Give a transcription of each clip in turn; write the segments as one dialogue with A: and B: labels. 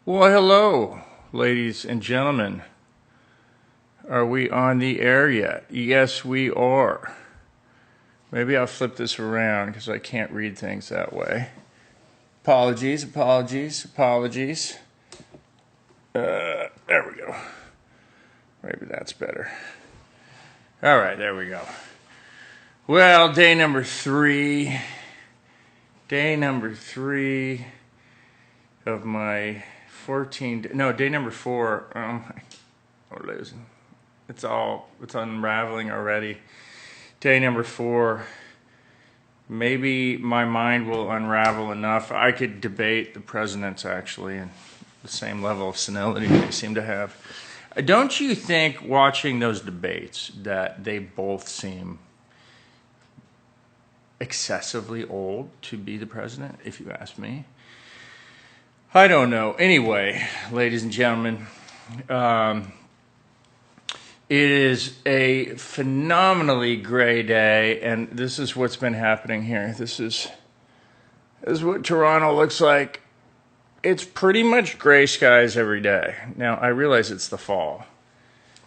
A: Well, hello, ladies and gentlemen. Are we on the air yet? Yes, we are. Maybe I'll flip this around because I can't read things that way. Apologies. There we go. Maybe that's better. All right, there we go. Well, day number three. Day number three of my 14. No, day number 4. We're losing. It's unraveling already. Day number 4. Maybe my mind will unravel enough. I could debate the presidents actually, and the same level of senility they seem to have. Don't you think, watching those debates, that they both seem excessively old to be the president, if you ask me? I don't know. Anyway, ladies and gentlemen, it is a phenomenally gray day, and this is what's been happening here. This is what Toronto looks like. It's pretty much gray skies every day. Now, I realize it's the fall,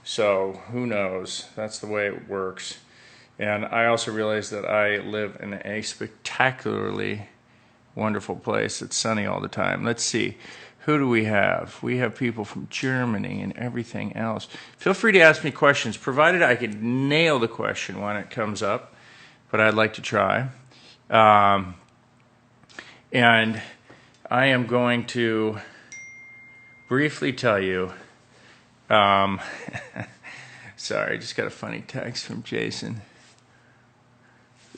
A: so who knows? That's the way it works. And I also realize that I live in a spectacularly wonderful place. It's sunny all the time. Let's see. Who do we have? We have people from Germany and everything else. Feel free to ask me questions, provided I can nail the question when it comes up, but I'd like to try. And I am going to briefly tell you, sorry, I just got a funny text from Jason.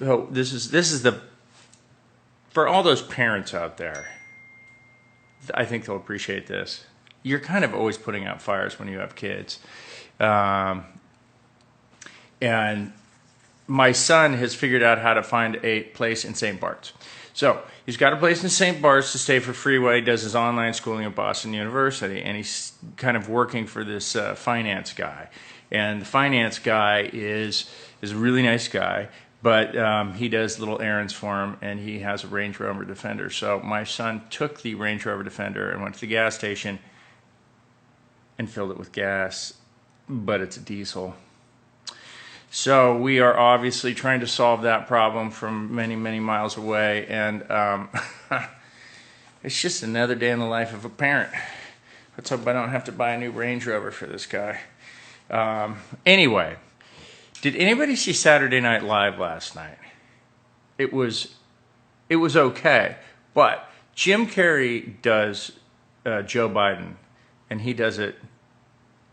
A: Oh, this is the, for all those parents out there, I think they'll appreciate this. You're kind of always putting out fires when you have kids. And my son has figured out how to find a place in St. Bart's. So he's got a place in St. Bart's to stay for free while he does his online schooling at Boston University. And he's kind of working for this finance guy. And the finance guy is a really nice guy. But he does little errands for him, and he has a Range Rover Defender. So my son took the Range Rover Defender and went to the gas station and filled it with gas, but it's a diesel. So we are obviously trying to solve that problem from many, many miles away, and it's just another day in the life of a parent. Let's hope I don't have to buy a new Range Rover for this guy. Anyway. Did anybody see Saturday Night Live last night? It was okay, but Jim Carrey does Joe Biden, and he does it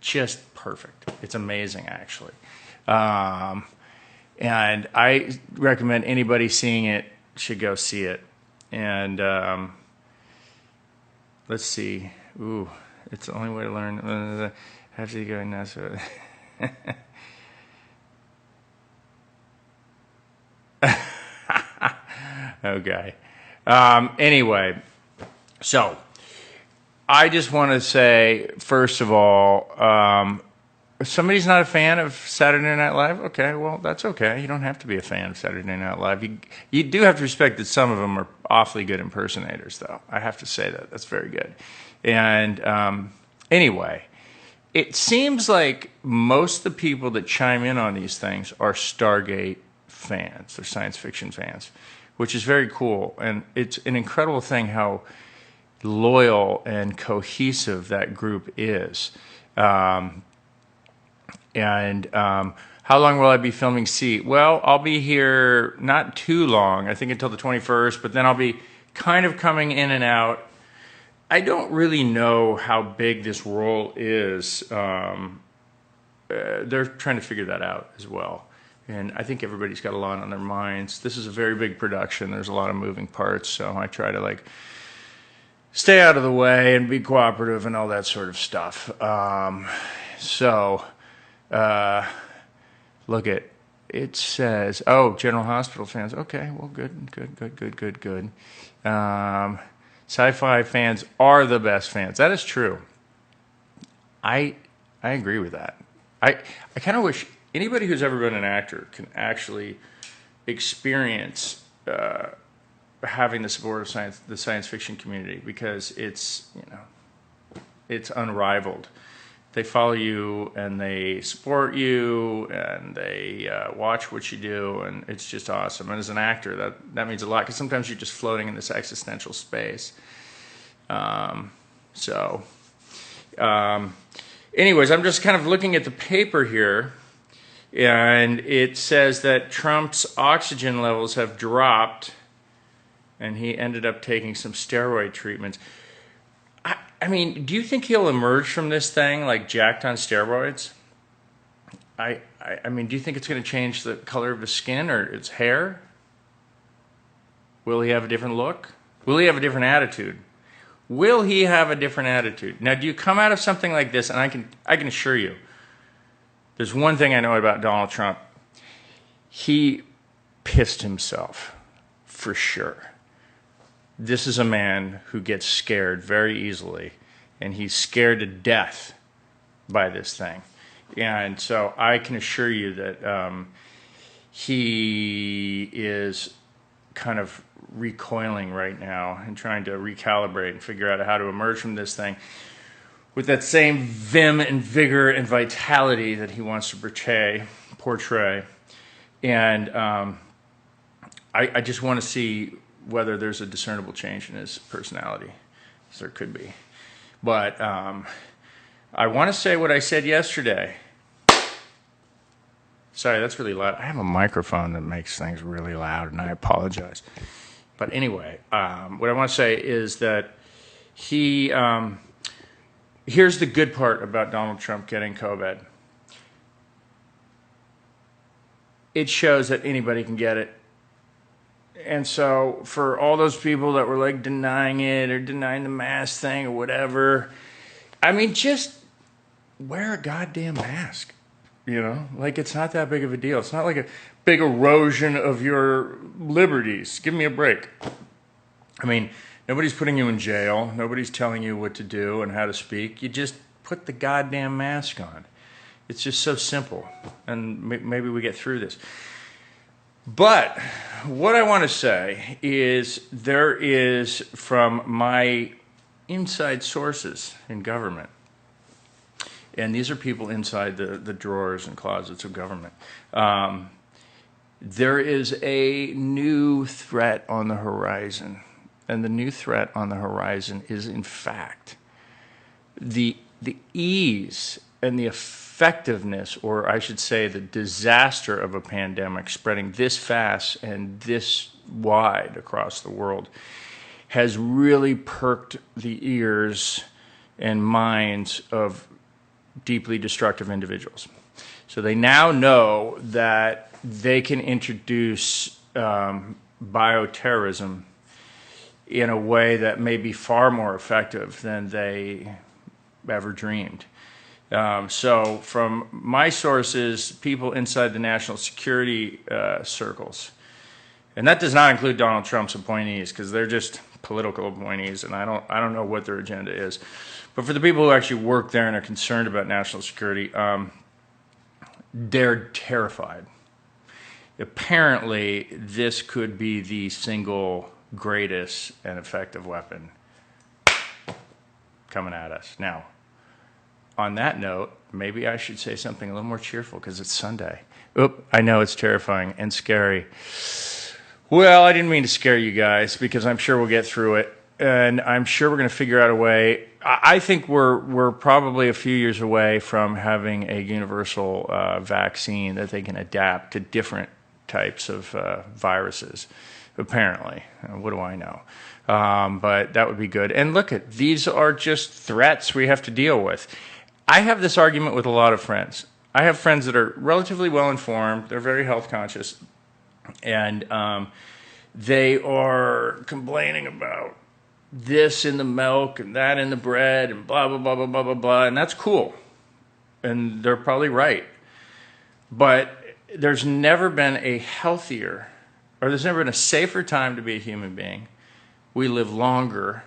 A: just perfect. It's amazing, actually. And I recommend anybody seeing it should go see it. And let's see. Ooh, it's the only way to learn. Have to go nuts. Okay. Anyway, so I just want to say, first of all, if somebody's not a fan of Saturday Night Live, okay, well, that's okay. You don't have to be a fan of Saturday Night Live. You do have to respect that some of them are awfully good impersonators, though. I have to say that. That's very good. And anyway, it seems like most of the people that chime in on these things are Stargate fans. They're science fiction fans, which is very cool. And it's an incredible thing how loyal and cohesive that group is. How long will I be filming C? Well, I'll be here not too long, I think until the 21st, but then I'll be kind of coming in and out. I don't really know how big this role is. They're trying to figure that out as well. And I think everybody's got a lot on their minds. This is a very big production. There's a lot of moving parts, so I try to stay out of the way and be cooperative and all that sort of stuff. Look at it says, oh, General Hospital fans. Okay, well, good. Sci-fi fans are the best fans. That is true. I agree with that. I kind of wish anybody who's ever been an actor can actually experience having the support of the science fiction community, because it's, It's unrivaled. They follow you and they support you and they watch what you do, and it's just awesome. And as an actor, that means a lot, because sometimes you're just floating in this existential space. Anyways, I'm just kind of looking at the paper here, and it says that Trump's oxygen levels have dropped, and he ended up taking some steroid treatments. I mean, do you think he'll emerge from this thing like jacked on steroids? I mean, do you think it's going to change the color of his skin or his hair? Will he have a different look? Will he have a different attitude? Will he have a different attitude? Now, do you come out of something like this, and I can assure you, there's one thing I know about Donald Trump. He pissed himself, for sure. This is a man who gets scared very easily, and he's scared to death by this thing. And so I can assure you that he is kind of recoiling right now and trying to recalibrate and figure out how to emerge from this thing with that same vim and vigor and vitality that he wants to portray. And I just want to see whether there's a discernible change in his personality, as there could be. But I want to say what I said yesterday. Sorry, that's really loud. I have a microphone that makes things really loud, and I apologize. But anyway, what I want to say is that here's the good part about Donald Trump getting COVID. It shows that anybody can get it. And so for all those people that were like denying it or denying the mask thing or whatever, I mean, just wear a goddamn mask, you know? Like, it's not that big of a deal. It's not like a big erosion of your liberties. Give me a break. I mean, nobody's putting you in jail. Nobody's telling you what to do and how to speak. You just put the goddamn mask on. It's just so simple. And maybe we get through this. But what I want to say is there is, from my inside sources in government, and these are people inside the drawers and closets of government, there is a new threat on the horizon. And the new threat on the horizon is, in fact, the ease and the effectiveness, or I should say the disaster of a pandemic spreading this fast and this wide across the world has really perked the ears and minds of deeply destructive individuals. So they now know that they can introduce bioterrorism in a way that may be far more effective than they ever dreamed. So from my sources, people inside the national security circles, and that does not include Donald Trump's appointees, because they're just political appointees, and I don't know what their agenda is. But for the people who actually work there and are concerned about national security, they're terrified. Apparently, this could be the single greatest and effective weapon coming at us. Now, on that note, maybe I should say something a little more cheerful because it's Sunday. Oop, I know it's terrifying and scary. Well, I didn't mean to scare you guys, because I'm sure we'll get through it, and I'm sure we're going to figure out a way. I think we're probably a few years away from having a universal vaccine that they can adapt to different types of viruses, apparently. What do I know? But that would be good. And look, these are just threats we have to deal with. I have this argument with a lot of friends. I have friends that are relatively well informed. They're very health conscious. And they are complaining about this in the milk and that in the bread and blah, blah, blah, blah, blah, blah, blah. And that's cool. And they're probably right. But there's never been a healthier, or there's never been a safer time to be a human being. We live longer,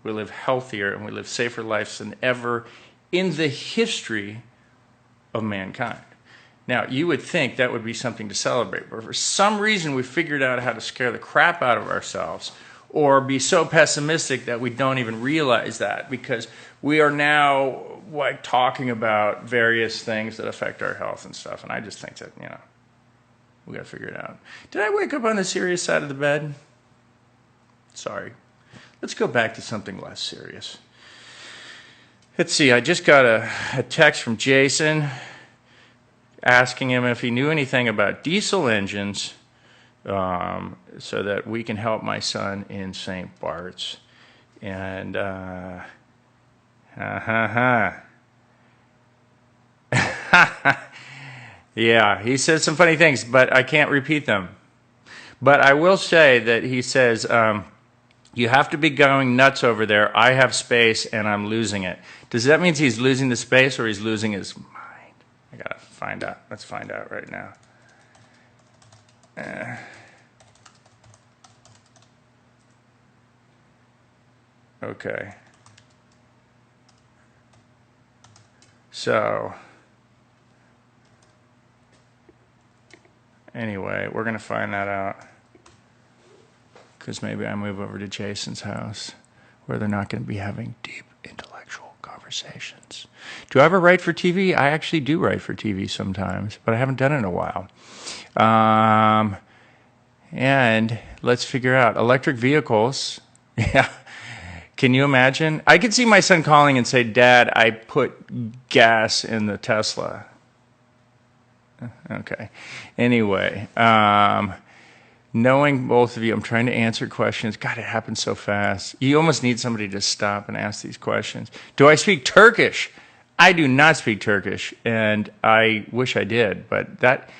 A: we live healthier, and we live safer lives than ever in the history of mankind. Now, you would think that would be something to celebrate, but for some reason we figured out how to scare the crap out of ourselves, or be so pessimistic that we don't even realize that, because we are now like talking about various things that affect our health and stuff. And I just think that, we got to figure it out. Did I wake up on the serious side of the bed? Sorry. Let's go back to something less serious. Let's see, I just got a text from Jason asking him if he knew anything about diesel engines, so that we can help my son in St. Bart's. And, yeah, he says some funny things, but I can't repeat them. But I will say that he says, you have to be going nuts over there. I have space and I'm losing it. Does that mean he's losing the space or he's losing his mind? I gotta find out. Let's find out right now. Okay. So, anyway, we're going to find that out. Because maybe I move over to Jason's house where they're not going to be having deep intellectual conversations. Do I ever write for TV? I actually do write for TV sometimes, but I haven't done it in a while. And let's figure out electric vehicles. Yeah. Can you imagine? I could see my son calling and say, Dad, I put gas in the Tesla. Okay. Anyway, knowing both of you, I'm trying to answer questions. God, it happens so fast. You almost need somebody to stop and ask these questions. Do I speak Turkish? I do not speak Turkish, and I wish I did, but that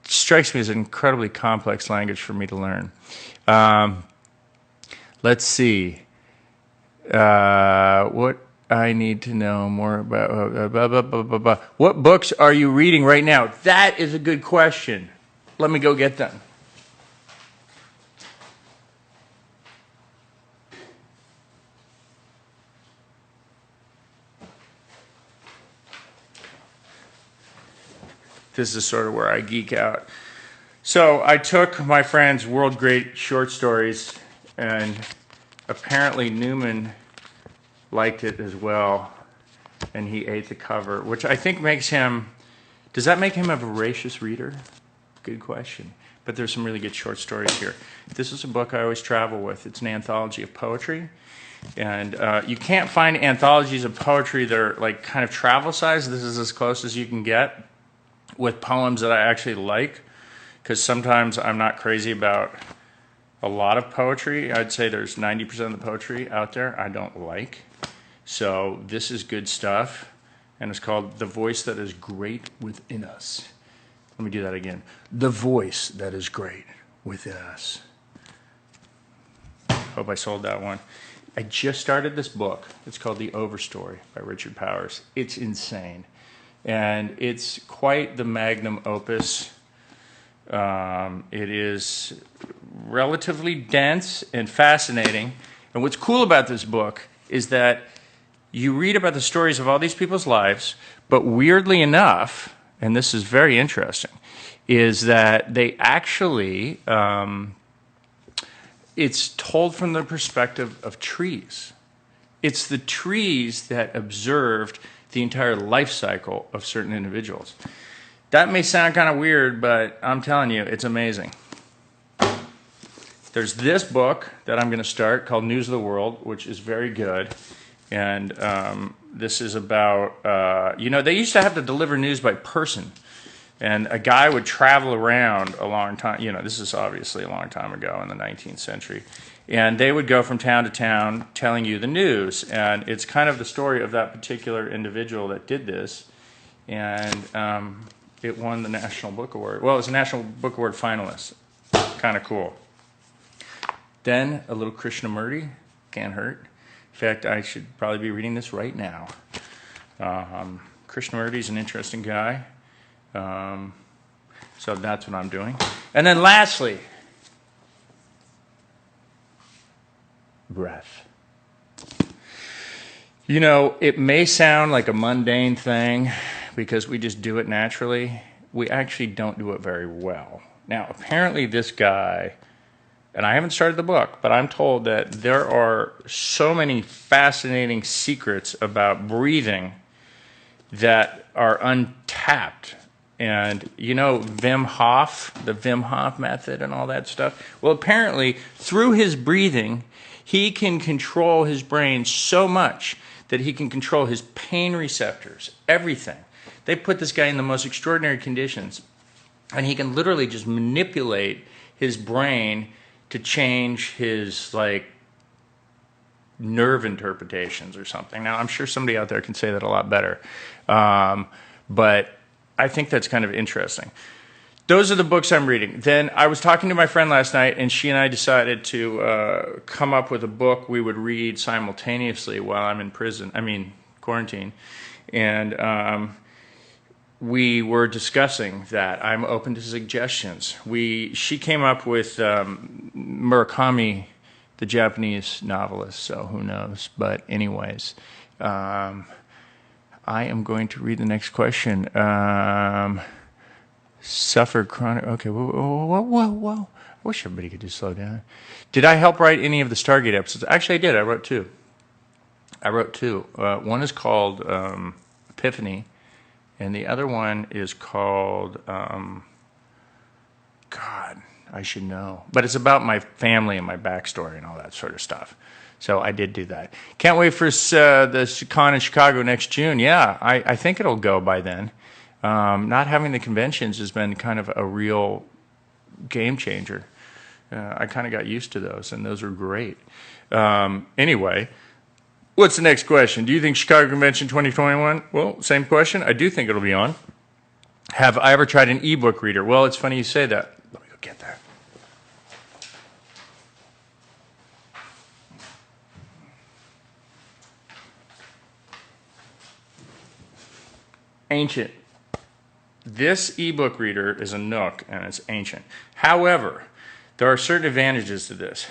A: strikes me as an incredibly complex language for me to learn. Let's see. What I need to know more about. What books are you reading right now? That is a good question. Let me go get them. This is sort of where I geek out. So I took my friend's World Great Short Stories, and apparently Newman liked it as well, and he ate the cover, which I think makes him, does that make him a voracious reader? Good question. But there's some really good short stories here. This is a book I always travel with. It's an anthology of poetry, and you can't find anthologies of poetry that are like kind of travel size. This is as close as you can get with poems that I actually like, because sometimes I'm not crazy about a lot of poetry. I'd say there's 90% of the poetry out there I don't like. So this is good stuff, and it's called The Voice That Is Great Within Us. Let me do that again. The Voice That Is Great Within Us. Hope I sold that one. I just started this book. It's called The Overstory by Richard Powers. It's insane. And it's quite the magnum opus. It is relatively dense and fascinating. And what's cool about this book is that you read about the stories of all these people's lives, but weirdly enough, and this is very interesting, is that they actually, it's told from the perspective of trees. It's the trees that observed the entire life cycle of certain individuals. That may sound kind of weird, but I'm telling you, it's amazing. There's this book that I'm going to start called News of the World, which is very good. And this is about, they used to have to deliver news by person. And a guy would travel around a long time. This is obviously a long time ago in the 19th century. And they would go from town to town telling you the news. And it's kind of the story of that particular individual that did this. And it won the National Book Award. Well, it was a National Book Award finalist. Kind of cool. Then a little Krishnamurti. Can't hurt. In fact, I should probably be reading this right now. Krishnamurti is an interesting guy. So that's what I'm doing. And then lastly, breath. It may sound like a mundane thing because we just do it naturally. We actually don't do it very well. Now, apparently this guy and I haven't started the book, but I'm told that there are so many fascinating secrets about breathing that are untapped. And you know Wim Hof, the Wim Hof method and all that stuff? Well, apparently, through his breathing, he can control his brain so much that he can control his pain receptors, everything. They put this guy in the most extraordinary conditions, and he can literally just manipulate his brain to change his, like, nerve interpretations or something. Now, I'm sure somebody out there can say that a lot better. But I think that's kind of interesting. Those are the books I'm reading. Then I was talking to my friend last night, and she and I decided to come up with a book we would read simultaneously while I'm in quarantine. And we were discussing that. I'm open to suggestions. She came up with Murakami, the Japanese novelist, so who knows. But anyways, I am going to read the next question. Suffer chronic... Okay, whoa. I wish everybody could just slow down. Did I help write any of the Stargate episodes? Actually, I did. I wrote two. One is called Epiphany, and the other one is called... God, I should know. But it's about my family and my backstory and all that sort of stuff. So I did do that. Can't wait for the con in Chicago next June. Yeah, I think it'll go by then. Not having the conventions has been kind of a real game changer. I kind of got used to those, and those were great. Anyway, what's the next question? Do you think Chicago Convention 2021? Well, same question. I do think it'll be on. Have I ever tried an ebook reader? Well, it's funny you say that. Let me go get that. Ancient. This ebook reader is a Nook, and it's ancient. However, there are certain advantages to this.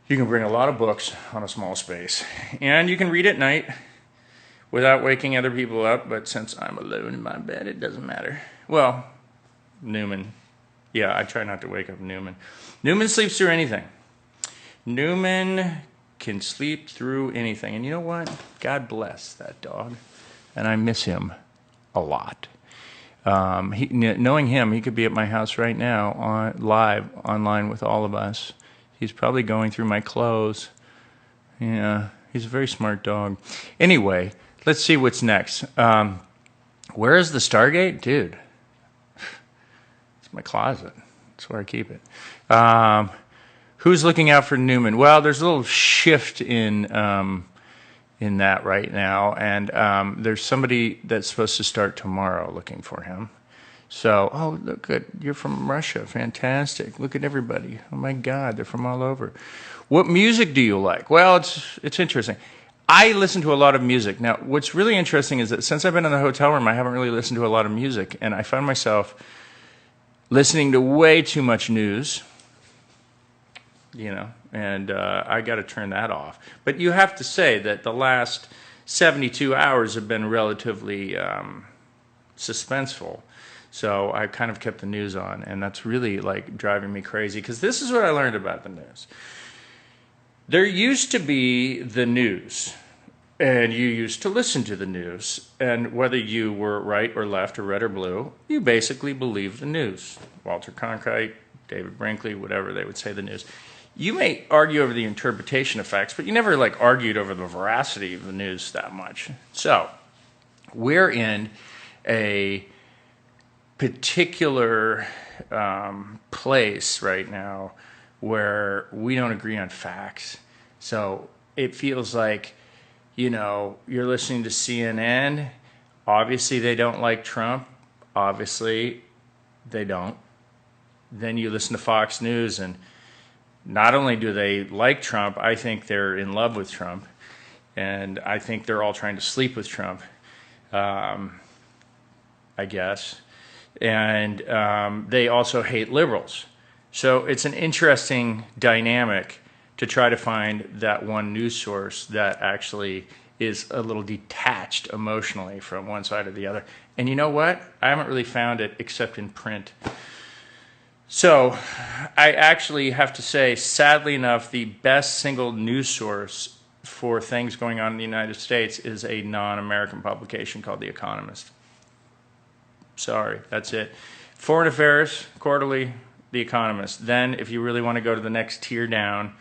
A: You can bring a lot of books on a small space, and you can read at night without waking other people up, but since I'm alone in my bed, it doesn't matter. Well, Newman. Yeah, I try not to wake up Newman. Newman sleeps through anything. Newman can sleep through anything. And you know what? God bless that dog. And I miss him a lot. Knowing him, he could be at my house right now, live online with all of us. He's probably going through my clothes. Yeah, he's a very smart dog. Anyway, let's see what's next. Where is the Stargate? Dude, it's my closet. That's where I keep it. Who's looking out for Newman? Well, there's a little shift in that right now, and there's somebody that's supposed to start tomorrow looking for him. So, oh, look at, you're from Russia. Fantastic. Look at everybody. Oh my God, they're from all over. What music do you like? Well, it's interesting. I listen to a lot of music. Now, what's really interesting is that since I've been in the hotel room, I haven't really listened to a lot of music, and I find myself listening to way too much news, and I got to turn that off. But you have to say that the last 72 hours have been relatively suspenseful. So I kind of kept the news on, and that's really like driving me crazy, because this is what I learned about the news. There used to be the news, and you used to listen to the news, and whether you were right or left or red or blue, you basically believed the news. Walter Cronkite, David Brinkley, whatever they would say the news. You may argue over the interpretation of facts, but you never argued over the veracity of the news that much. So we're in a particular place right now where we don't agree on facts. So it feels like, you're listening to CNN. Obviously, they don't like Trump. Obviously, they don't. Then you listen to Fox News, and not only do they like Trump, I think they're in love with Trump. And I think they're all trying to sleep with Trump, I guess. And they also hate liberals. So it's an interesting dynamic to try to find that one news source that actually is a little detached emotionally from one side or the other. And you know what? I haven't really found it except in print. So I actually have to say, sadly enough, the best single news source for things going on in the United States is a non-American publication called The Economist. Sorry, that's it. Foreign Affairs, Quarterly, The Economist. Then, if you really want to go to the next tier down,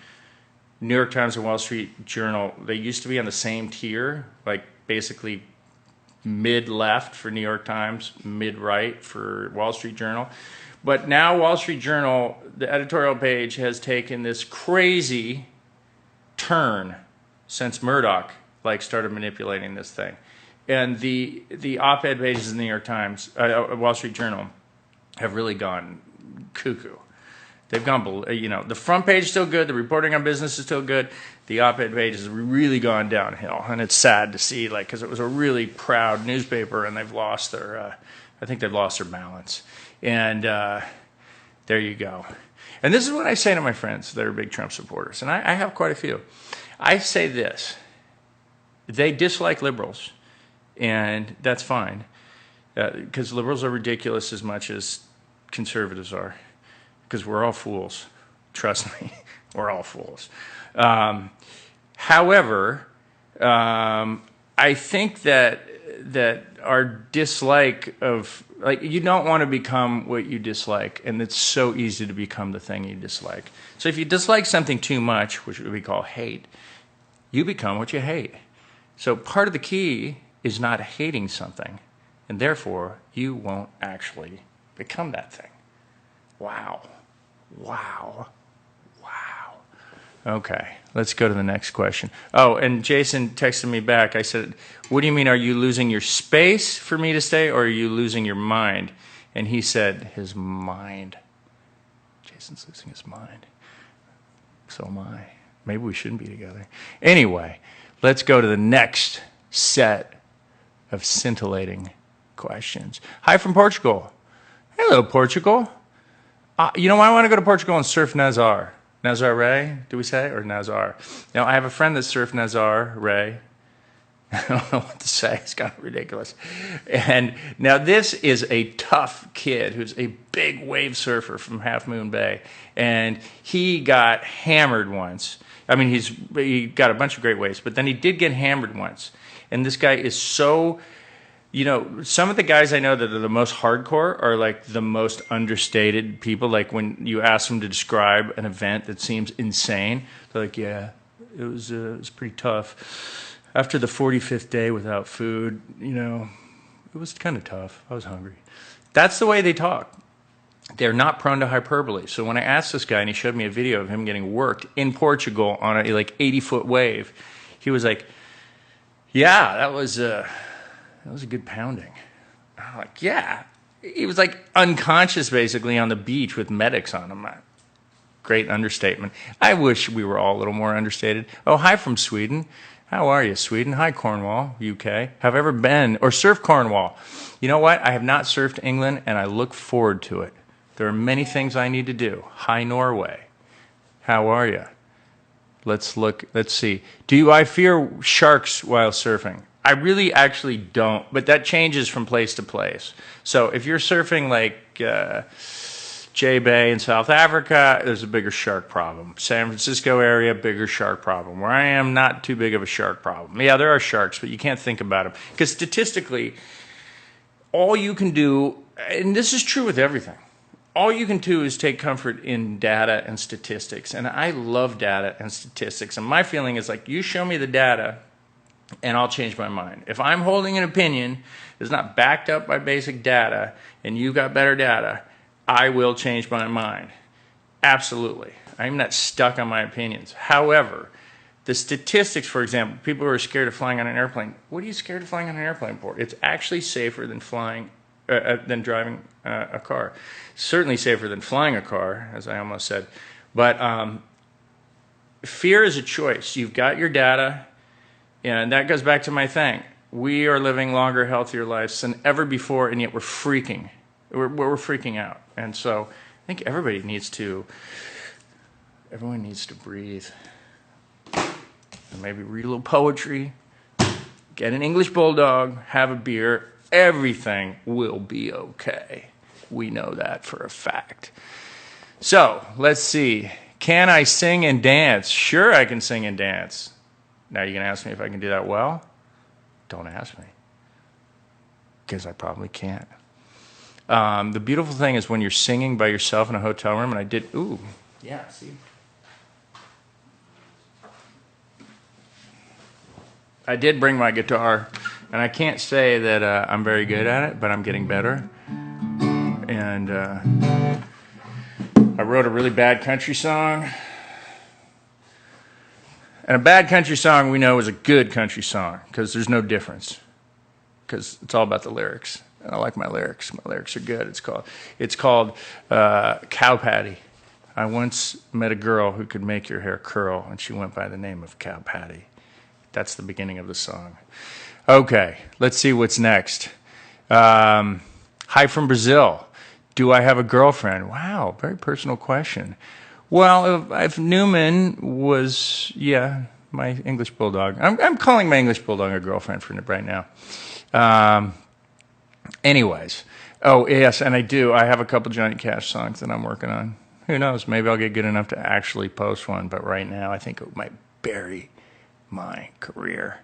A: New York Times and Wall Street Journal. They used to be on the same tier, like basically mid-left for New York Times, mid-right for Wall Street Journal. But now Wall Street Journal, the editorial page has taken this crazy turn since Murdoch started manipulating this thing. And the op-ed pages in the New York Times, Wall Street Journal, have really gone cuckoo. They've gone, the front page is still good, the reporting on business is still good, the op-ed page has really gone downhill. And it's sad to see, because it was a really proud newspaper, and they've lost their, I think they've lost their balance. And there you go. And this is what I say to my friends that are big Trump supporters, and I have quite a few. I say this: they dislike liberals, and that's fine, because liberals are ridiculous as much as conservatives are, because we're all fools. Trust me, we're all fools. However, I think that our dislike of, you don't want to become what you dislike, and it's so easy to become the thing you dislike. So if you dislike something too much, which we call hate, you become what you hate. So part of the key is not hating something, and therefore you won't actually become that thing. Wow. Wow. Wow. Okay, let's go to the next question. Oh, and Jason texted me back. I said, what do you mean, are you losing your space for me to stay, or are you losing your mind? And he said, his mind. Jason's losing his mind. So am I. Maybe we shouldn't be together. Anyway, let's go to the next set of scintillating questions. Hi from Portugal. Hello, Portugal. You know, I want to go to Portugal and surf Nazar. Nazare, do we say? Or Nazar? Now, I have a friend that surfed Nazar, Ray. I don't know what to say. It's kind of ridiculous. And now this is a tough kid who's a big wave surfer from Half Moon Bay. And he got hammered once. I mean, he got a bunch of great waves, but then he did get hammered once. And this guy is so... some of the guys I know that are the most hardcore are the most understated people. Like when you ask them to describe an event that seems insane, they're like, yeah, it was pretty tough. After the 45th day without food, it was kind of tough. I was hungry. That's the way they talk. They're not prone to hyperbole. So when I asked this guy, and he showed me a video of him getting worked in Portugal on a 80-foot wave, he was like, yeah, that was a good pounding. I'm like, yeah. He was unconscious basically on the beach with medics on him. Great understatement. I wish we were all a little more understated. Oh, hi from Sweden. How are you, Sweden? Hi, Cornwall, UK. Have ever been or surfed Cornwall? You know what? I have not surfed England, and I look forward to it. There are many things I need to do. Hi, Norway. How are you? Let's see. Do I fear sharks while surfing? I really actually don't, but that changes from place to place. So if you're surfing J Bay in South Africa, there's a bigger shark problem. San Francisco area, bigger shark problem. Where I am, not too big of a shark problem. Yeah, there are sharks, but you can't think about them. Because statistically, all you can do, and this is true with everything, all you can do is take comfort in data and statistics. And I love data and statistics. And my feeling is you show me the data, and I'll change my mind. If I'm holding an opinion that's not backed up by basic data, and you've got better data, I will change my mind. Absolutely. I'm not stuck on my opinions. However, the statistics, for example, people who are scared of flying on an airplane, what are you scared of flying on an airplane for? It's actually safer than than driving a car. Certainly safer than flying a car, as I almost said. But fear is a choice. You've got your data. And that goes back to my thing. We are living longer, healthier lives than ever before, and yet we're freaking. We're freaking out. And so I think everyone needs to breathe. And maybe read a little poetry, get an English bulldog, have a beer. Everything will be okay. We know that for a fact. So, let's see. Can I sing and dance? Sure, I can sing and dance. Now, you're going to ask me if I can do that well? Don't ask me. Because I probably can't. The beautiful thing is when you're singing by yourself in a hotel room, and I did, see. I did bring my guitar, and I can't say that I'm very good at it, but I'm getting better. And I wrote a really bad country song. And a bad country song we know is a good country song, because there's no difference. Because it's all about the lyrics. And I like my lyrics. My lyrics are good. It's called Cow Patty. I once met a girl who could make your hair curl, and she went by the name of Cow Patty. That's the beginning of the song. Okay, let's see what's next. Hi from Brazil. Do I have a girlfriend? Wow, very personal question. Well, if Newman was, my English bulldog. I'm calling my English bulldog a girlfriend for right now. Anyways. Oh, yes, and I do. I have a couple Johnny Cash songs that I'm working on. Who knows? Maybe I'll get good enough to actually post one, but right now I think it might bury my career,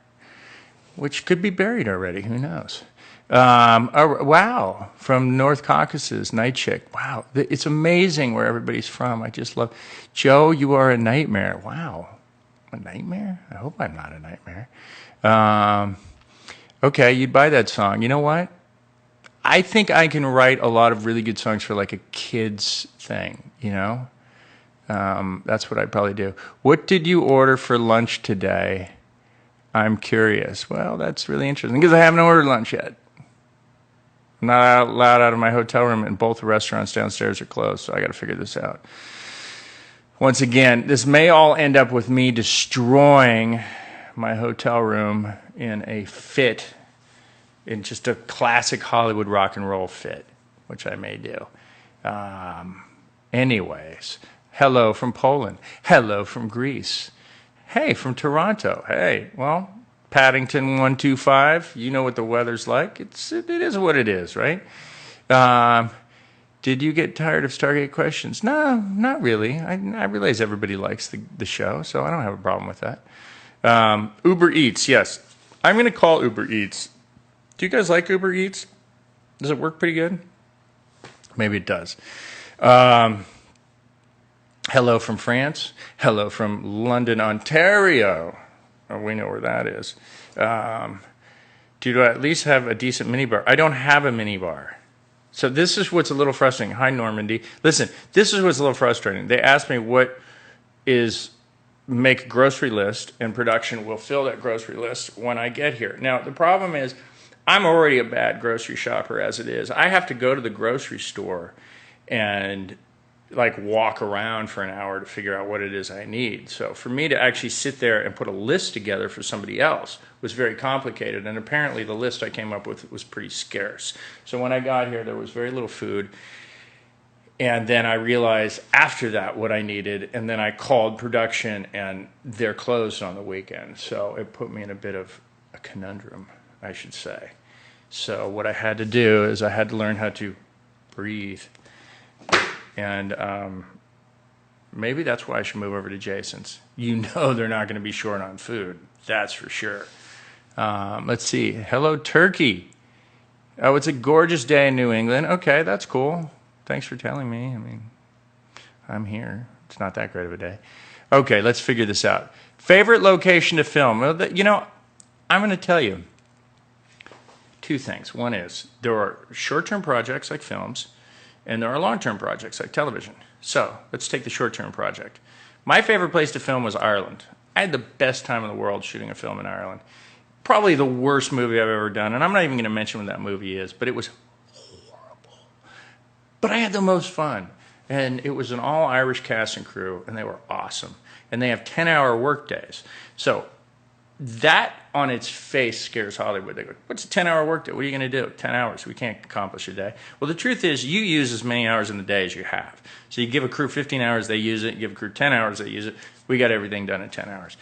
A: which could be buried already. Who knows? Wow, from North Caucasus, Night Chick. Wow, it's amazing where everybody's from. I just love. Joe, you are a nightmare. Wow, a nightmare? I hope I'm not a nightmare. Okay, you'd buy that song. You know what? I think I can write a lot of really good songs for like a kid's thing, you know? That's what I'd probably do. What did you order for lunch today? I'm curious. Well, that's really interesting because I haven't ordered lunch yet. I'm not allowed out of my hotel room, and both the restaurants downstairs are closed, so I got to figure this out. Once again, this may all end up with me destroying my hotel room in a fit, in just a classic Hollywood rock and roll fit, which I may do. Anyways, hello from Poland. Hello from Greece. Hey, from Toronto. Hey, well, Paddington 125. You know what the weather's like. It is what it is, right? Did you get tired of Stargate questions? No, not really. I realize everybody likes the show, so I don't have a problem with that. Uber Eats, yes. I'm going to call Uber Eats. Do you guys like Uber Eats? Does it work pretty good? Maybe it does. Hello from France. Hello from London, Ontario. Oh, we know where that is. Do I at least have a decent minibar? I don't have a minibar. So this is what's a little frustrating. Hi, Normandy. Listen, this is what's a little frustrating. They asked me make a grocery list, and production will fill that grocery list when I get here. Now, the problem is I'm already a bad grocery shopper as it is. I have to go to the grocery store and like walk around for an hour to figure out what it is I need. So for me to actually sit there and put a list together for somebody else was very complicated, and apparently the list I came up with was pretty scarce. So when I got here, there was very little food, and then I realized after that what I needed, and then I called production, and they're closed on the weekend. So it put me in a bit of a conundrum, I should say. So what I had to do is I had to learn how to breathe. And maybe that's why I should move over to Jason's. You know they're not going to be short on food. That's for sure. Let's see. Hello, Turkey. Oh, it's a gorgeous day in New England. Okay, that's cool. Thanks for telling me. I mean, I'm here. It's not that great of a day. Okay, let's figure this out. Favorite location to film? Well, you know, I'm going to tell you two things. One is there are short-term projects like films, and there are long-term projects like television. So let's take the short-term project. My favorite place to film was Ireland. I had the best time in the world shooting a film in Ireland. Probably the worst movie I've ever done, and I'm not even going to mention what that movie is, but it was horrible. But I had the most fun, and it was an all-Irish cast and crew, and they were awesome. And they have 10-hour work days. So that on its face scares Hollywood. They go, what's a 10-hour workday? What are you going to do? 10 hours. We can't accomplish a day. Well, the truth is you use as many hours in the day as you have. So you give a crew 15 hours, they use it. You give a crew 10 hours, they use it. We got everything done in 10 hours.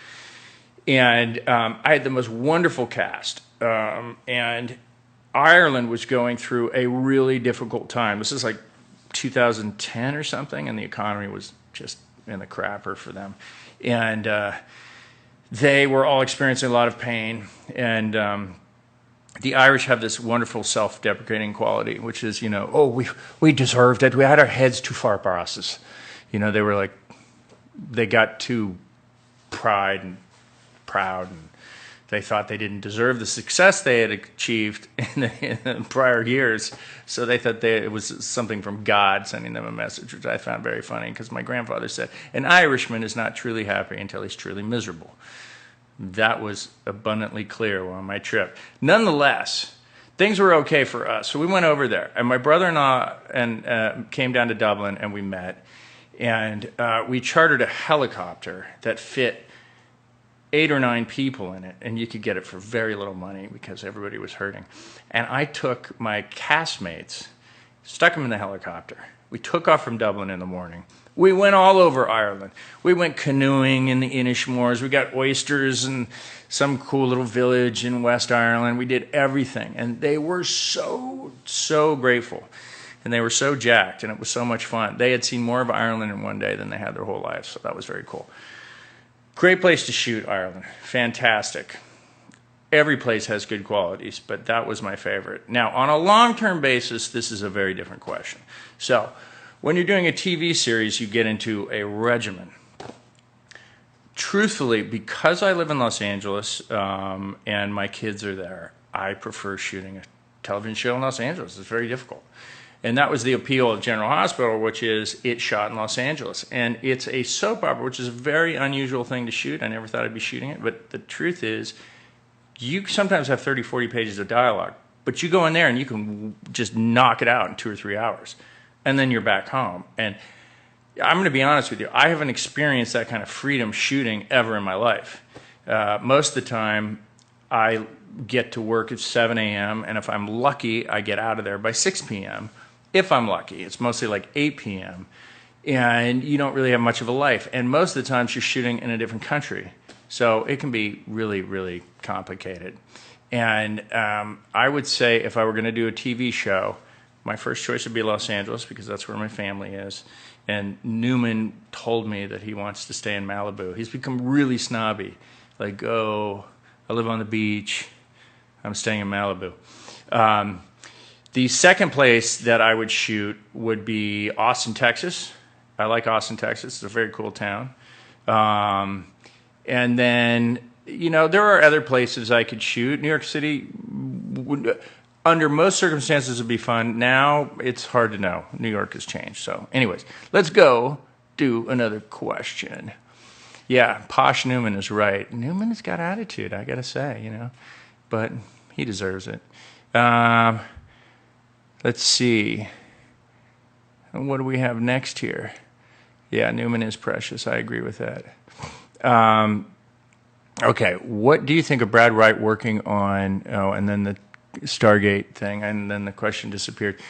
A: And I had the most wonderful cast. And Ireland was going through a really difficult time. This is like 2010 or something, and the economy was just in the crapper for them. And they were all experiencing a lot of pain. And the Irish have this wonderful self-deprecating quality, which is, we deserved it. We had our heads too far up our asses. They were like, they got too proud, and they thought they didn't deserve the success they had achieved in the prior years. So they thought it was something from God sending them a message, which I found very funny, because my grandfather said, an Irishman is not truly happy until he's truly miserable. That was abundantly clear on my trip. Nonetheless, things were okay for us. So we went over there, and my brother-in-law came down to Dublin, and we met. And we chartered a helicopter that fit 8 or 9 people in it, and you could get it for very little money because everybody was hurting. And I took my castmates, stuck them in the helicopter. We took off from Dublin in the morning. We went all over Ireland. We went canoeing in the Inishmores. We got oysters in some cool little village in West Ireland. We did everything. And they were so, so grateful. And they were so jacked, and it was so much fun. They had seen more of Ireland in one day than they had their whole lives, so that was very cool. Great place to shoot, Ireland. Fantastic. Every place has good qualities, but that was my favorite. Now, on a long-term basis, this is a very different question. So, when you're doing a TV series, you get into a regimen. Truthfully, because I live in Los Angeles and my kids are there, I prefer shooting a television show in Los Angeles. It's very difficult. And that was the appeal of General Hospital, which is it's shot in Los Angeles. And it's a soap opera, which is a very unusual thing to shoot. I never thought I'd be shooting it. But the truth is, you sometimes have 30, 40 pages of dialogue. But you go in there and you can just knock it out in 2 or 3 hours. And then you're back home. And I'm going to be honest with you, I haven't experienced that kind of freedom shooting ever in my life. Most of the time, I get to work at 7 a.m., and if I'm lucky, I get out of there by 6 p.m., if I'm lucky. It's mostly like 8 p.m., and you don't really have much of a life. And most of the times, you're shooting in a different country. So it can be really, really complicated. And I would say if I were going to do a TV show, my first choice would be Los Angeles, because that's where my family is. And Newman told me that he wants to stay in Malibu. He's become really snobby. Like, oh, I live on the beach. I'm staying in Malibu. The second place that I would shoot would be Austin, Texas. I like Austin, Texas. It's a very cool town. And then, there are other places I could shoot. New York City would, under most circumstances, would be fun. Now, it's hard to know. New York has changed. So, anyways, let's go do another question. Yeah, Posh Newman is right. Newman has got attitude, I got to say, but he deserves it. Let's see. What do we have next here? Yeah, Newman is precious. I agree with that. Okay, what do you think of Brad Wright working on, and then the Stargate thing, and then the question disappeared.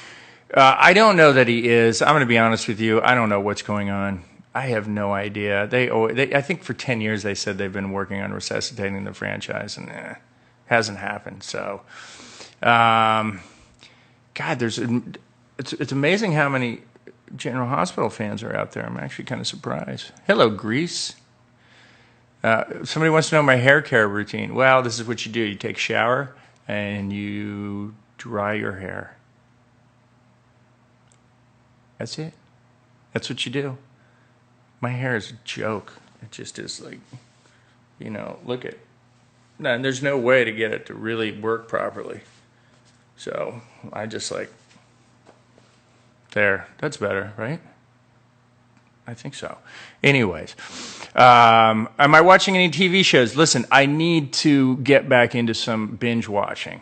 A: I don't know that he is. I'm going to be honest with you. I don't know what's going on. I have no idea. I think for 10 years they said they've been working on resuscitating the franchise, and hasn't happened. So, God, it's amazing how many General Hospital fans are out there. I'm actually kind of surprised. Hello, Greece. Somebody wants to know my hair care routine. Well, this is what you do. You take a shower and you dry your hair. That's it. That's what you do. My hair is a joke. It just is like, look at. And there's no way to get it to really work properly. So I just there. That's better, right? I think so. Anyways, am I watching any TV shows? Listen, I need to get back into some binge watching.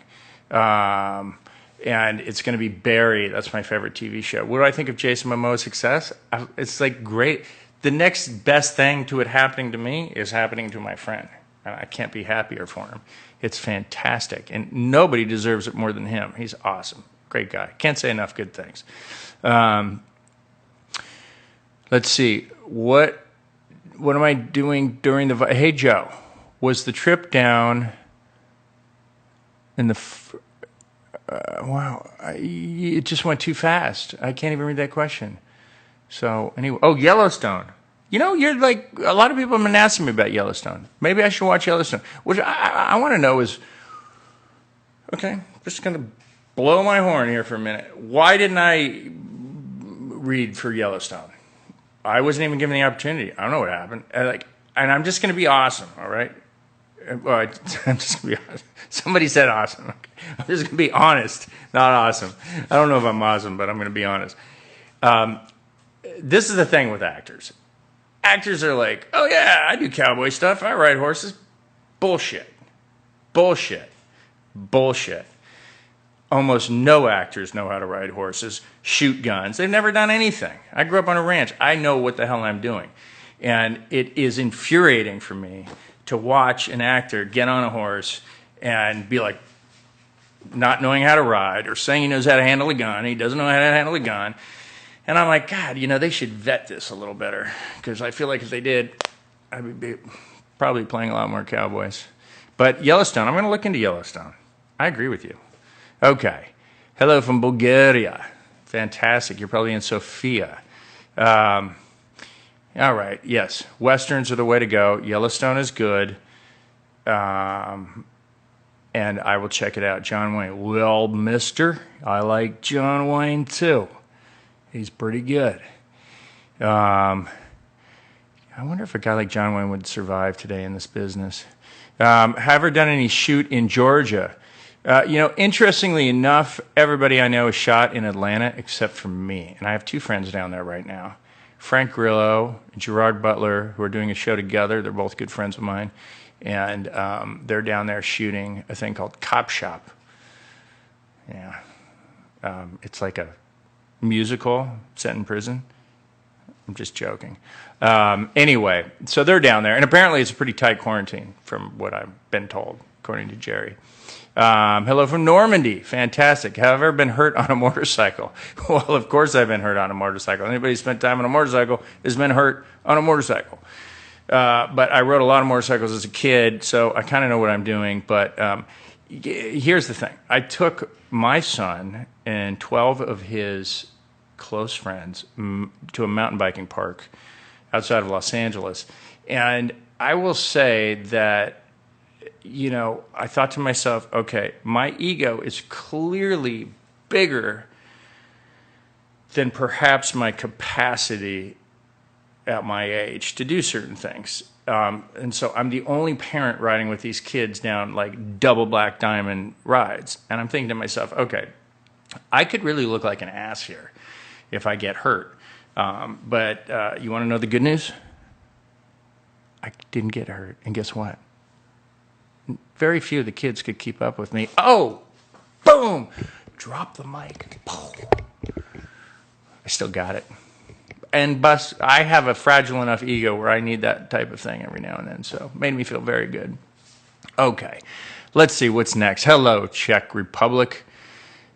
A: And it's going to be Barry. That's my favorite TV show. What do I think of Jason Momoa's success? It's great. The next best thing to it happening to me is happening to my friend. And I can't be happier for him. It's fantastic. And nobody deserves it more than him. He's awesome. Great guy. Can't say enough good things. Let's see. What am I doing during the... Hey, Joe. Was the trip down in the... Wow, it just went too fast. I can't even read that question. So anyway, Yellowstone. You know, you're like, a lot of people have been asking me about Yellowstone. Maybe I should watch Yellowstone. Which I want to know is, okay, just going to blow my horn here for a minute. Why didn't I read for Yellowstone? I wasn't even given the opportunity. I don't know what happened. And I'm just going to be awesome, all right? Well, I'm just going to be honest. Somebody said awesome. Okay. I'm just going to be honest, not awesome. I don't know if I'm awesome, but I'm going to be honest. This is the thing with actors. Actors are like, oh yeah, I do cowboy stuff. I ride horses. Bullshit. Bullshit. Bullshit. Almost no actors know how to ride horses, shoot guns. They've never done anything. I grew up on a ranch. I know what the hell I'm doing. And it is infuriating for me to watch an actor get on a horse and be like, not knowing how to ride, or saying he knows how to handle a gun. He doesn't know how to handle a gun. And I'm like, God, you know, they should vet this a little better, because I feel like if they did, I would be probably playing a lot more cowboys. But Yellowstone, I'm going to look into Yellowstone. I agree with you. Okay. Hello from Bulgaria. Fantastic. You're probably in Sofia. All right. Yes. Westerns are the way to go. Yellowstone is good. And I will check it out. John Wayne. Well, mister, I like John Wayne too. He's pretty good. I wonder if a guy like John Wayne would survive today in this business. Have ever done any shoot in Georgia? You know, interestingly enough, everybody I know is shot in Atlanta except for me. And I have two friends down there right now. Frank Grillo and Gerard Butler, who are doing a show together. They're both good friends of mine. And they're down there shooting a thing called Cop Shop. Yeah. It's like a musical set in prison. I'm just joking. Anyway, so they're down there. And apparently it's a pretty tight quarantine from what I've been told, according to Jerry. Hello from Normandy. Fantastic. Have I ever been hurt on a motorcycle? Well, of course I've been hurt on a motorcycle. Anybody who spent time on a motorcycle has been hurt on a motorcycle. But I rode a lot of motorcycles as a kid, so I kind of know what I'm doing. But here's the thing. I took my son and 12 of his close friends to a mountain biking park outside of Los Angeles. And I will say that, you know, I thought to myself, okay, my ego is clearly bigger than perhaps my capacity at my age to do certain things. And so I'm the only parent riding with these kids down like double black diamond rides. And I'm thinking to myself, okay, I could really look like an ass here if I get hurt. But you want to know the good news? I didn't get hurt. And guess what? Very few of the kids could keep up with me. Oh, boom! Drop the mic. I still got it. And I have a fragile enough ego where I need that type of thing every now and then. So made me feel very good. Okay, let's see what's next. Hello, Czech Republic.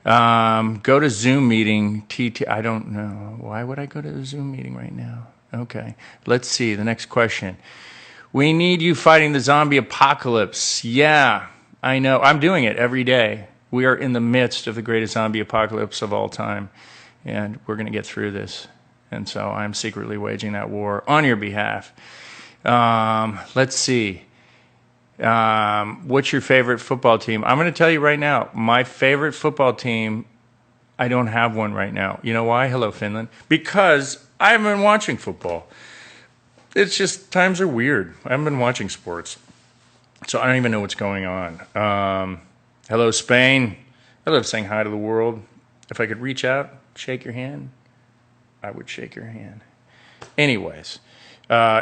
A: Go to Zoom meeting. I don't know. Why would I go to a Zoom meeting right now? Okay, let's see. The next question. We need you fighting the zombie apocalypse. Yeah, I know. I'm doing it every day. We are in the midst of the greatest zombie apocalypse of all time. And we're going to get through this. And so I'm secretly waging that war on your behalf. Let's see. What's your favorite football team? I'm going to tell you right now, my favorite football team, I don't have one right now. You know why? Hello, Finland. Because I haven't been watching football. It's just, times are weird. I haven't been watching sports. So I don't even know what's going on. Hello, Spain. I love saying hi to the world. If I could reach out, shake your hand, I would shake your hand. Anyways,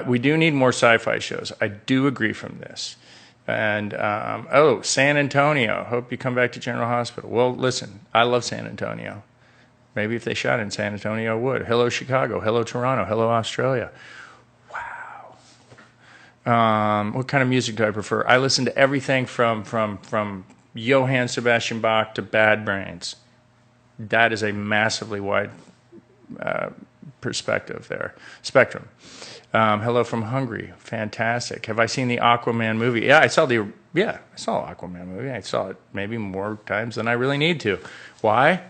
A: we do need more sci-fi shows. I do agree from this. And, San Antonio. Hope you come back to General Hospital. Well, listen, I love San Antonio. Maybe if they shot in San Antonio, I would. Hello, Chicago. Hello, Toronto. Hello, Australia. Wow. What kind of music do I prefer? I listen to everything from Johann Sebastian Bach to Bad Brains. That is a massively wide perspective there. Spectrum. Hello from Hungary. Fantastic. Have I seen the Aquaman movie? Yeah, I saw the Yeah, I saw an Aquaman movie. I saw it maybe more times than I really need to. Why?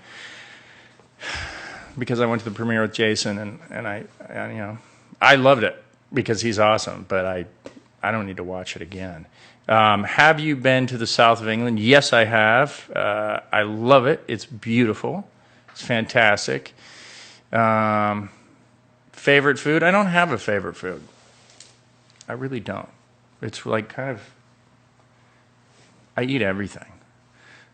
A: Because I went to the premiere with Jason, and I loved it because he's awesome, but I don't need to watch it again. Have you been to the south of England? Yes, I have. I love it. It's beautiful. It's fantastic. Favorite food? I don't have a favorite food. I really don't. It's like kind of, I eat everything.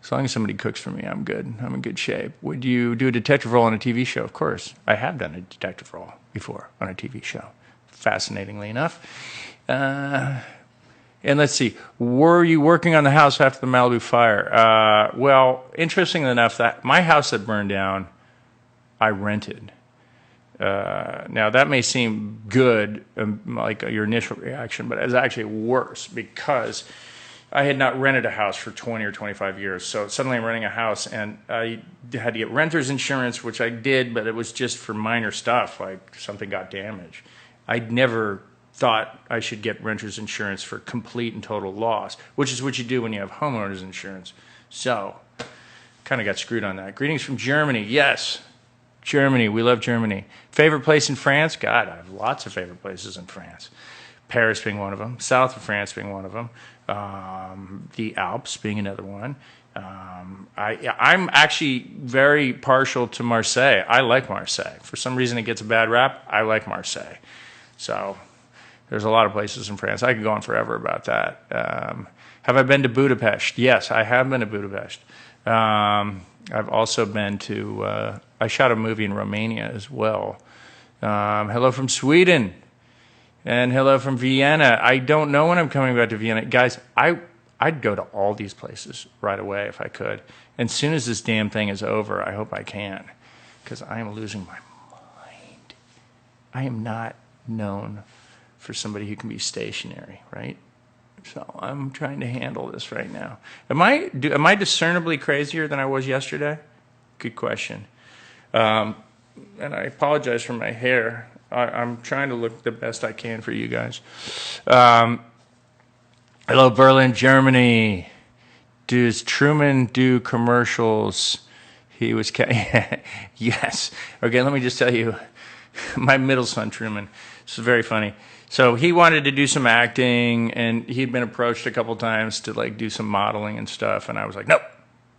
A: As long as somebody cooks for me, I'm good. I'm in good shape. Would you do a detective role on a TV show? Of course. I have done a detective role before on a TV show, fascinatingly enough. And let's see, were you working on the house after the Malibu fire? Well, interestingly enough, that my house that burned down, I rented. Now, that may seem good, like your initial reaction, but it's actually worse because I had not rented a house for 20 or 25 years. So suddenly I'm renting a house, and I had to get renter's insurance, which I did, but it was just for minor stuff, like something got damaged. I'd never thought I should get renter's insurance for complete and total loss, which is what you do when you have homeowner's insurance. So, kind of got screwed on that. Greetings from Germany. Yes, Germany. We love Germany. Favorite place in France? God, I have lots of favorite places in France. Paris being one of them. South of France being one of them. The Alps being another one. I'm actually very partial to Marseille. I like Marseille. For some reason it gets a bad rap. I like Marseille. So there's a lot of places in France. I could go on forever about that. Have I been to Budapest? Yes, I have been to Budapest. I've also been to, I shot a movie in Romania as well. Hello from Sweden. And hello from Vienna. I don't know when I'm coming back to Vienna. Guys, I'd go to all these places right away if I could. And as soon as this damn thing is over, I hope I can. Because I am losing my mind. I am not known for somebody who can be stationary, right? So I'm trying to handle this right now. Am I discernibly crazier than I was yesterday? Good question. And I apologize for my hair. I'm trying to look the best I can for you guys. Hello, Berlin, Germany. Does Truman do commercials? He was... Yes. Okay, let me just tell you. My middle son, Truman, this is very funny. So he wanted to do some acting, and he'd been approached a couple times to like do some modeling and stuff, and I was like, nope,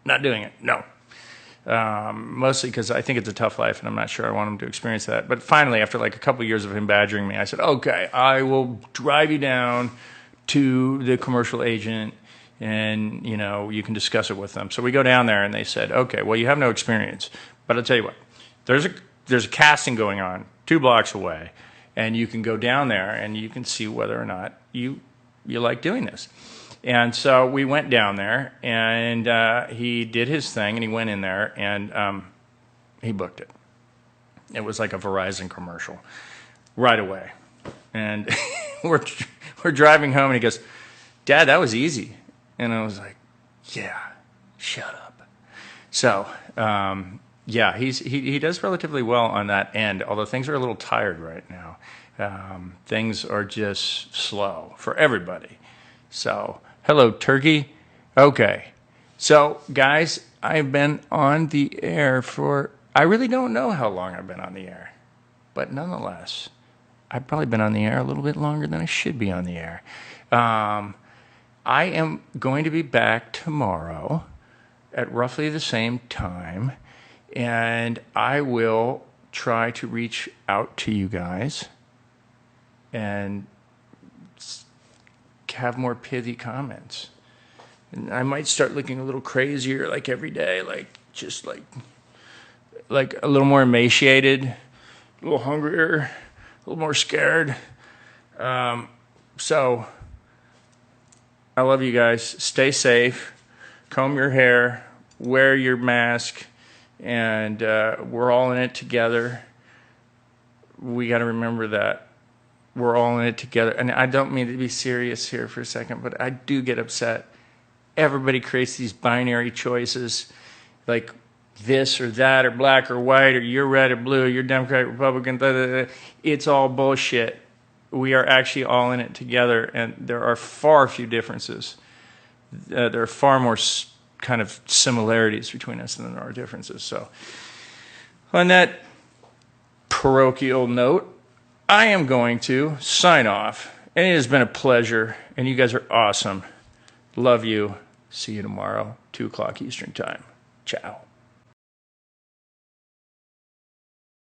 A: not doing it, no. Mostly because I think it's a tough life, and I'm not sure I want him to experience that. But finally, after like a couple years of him badgering me, I said, okay, I will drive you down to the commercial agent, and you can discuss it with them. So we go down there, and they said, okay, well, you have no experience, but I'll tell you what, there's a casting going on 2 blocks away, and you can go down there, and you can see whether or not you like doing this. And so we went down there, and he did his thing, and he went in there, and he booked it. It was like a Verizon commercial right away. And we're driving home, and he goes, Dad, that was easy. And I was like, yeah, shut up. So, yeah, he does relatively well on that end, although things are a little tired right now. Things are just slow for everybody. So... Hello, Turkey. Okay. So, guys, I've been on the air for... I really don't know how long I've been on the air. But nonetheless, I've probably been on the air a little bit longer than I should be on the air. I am going to be back tomorrow at roughly the same time. And I will try to reach out to you guys and have more pithy comments. And I might start looking a little crazier like every day, like just like a little more emaciated, a little hungrier, a little more scared. So I love you guys. Stay safe. Comb your hair. Wear your mask. And we're all in it together. We got to remember that. We're all in it together. And I don't mean to be serious here for a second, but I do get upset. Everybody creates these binary choices, like this or that, or black or white, or you're red or blue, you're Democrat, Republican, blah, blah, blah. It's all bullshit. We are actually all in it together, and there are far few differences. there are far more kind of similarities between us than there are differences. So on that parochial note, I am going to sign off. And it has been a pleasure. And you guys are awesome. Love you. See you tomorrow, 2 o'clock Eastern Time. Ciao.